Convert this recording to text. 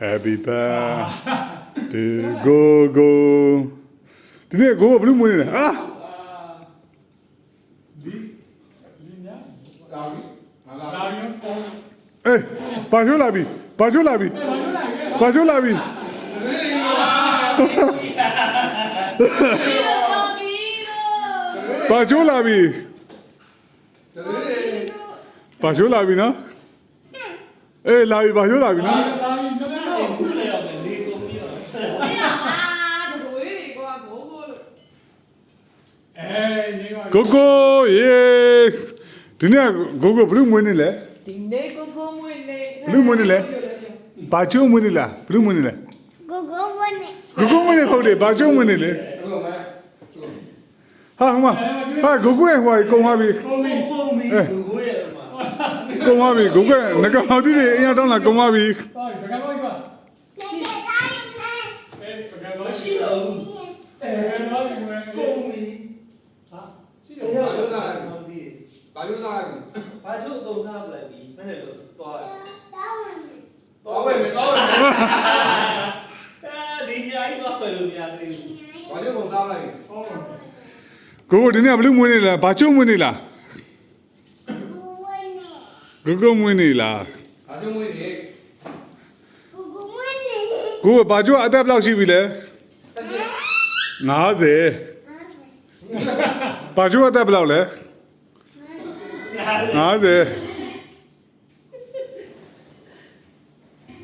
Happy birthday Gogo ဒီနေ့ Gogo ဘယ်လိုမွေးနေလဲအာအေးဘာချိုးလာပြီဘာချိုးလာပြီဘာချိုးလာပြီဘာချိုးလာပြီဘာချိုးလာပြီနော်အေးလာပြီဘာချိုးလာပြီနော်Gogo ယေဒီနေ့ Gogo ဘယ်လိုမွေးနေလဲဒီနေ့ကိုကိုမွေးနေဘယ်လိုမွေးနေလဲဘာချိုးမွေးနေလားဘယ်လိုမွေးနေလဲGogoမွေးနေGogoမွေးနေဟုတ်တယ်ဘာချိုးမွေးနေလဲဟာဟမဟာ Gogo ရဲ့ဟိုကုံသွားပြီGogo ရဲ့ကုံသွားပြီ Gogo ငကမောင်တီးတွေအရင်တောင်းလာကုံသွားပြီရှိတော့ဘာလို့စားလဲဘာလို့သုံးစားပလိုက်ပြီမနဲ့လို့သွားဝယ်မယ်ဒီညာကြီးသွားဝယ်လို့မရသေးဘူးဘာလို့သုံးစားပလိုက်Gogo ဒီနေ့ဘယ်လိုမွေးနေလဲဘာချိုးမွေးနေလား Gogo မွေးနေလားဘာလို့မွေးနေ Gogo ဘာချိုးအသက်ဘယ်လောက်ရှိပြီလဲ50ဘာချိုးအသက်ဘယ်လောက်လဲ50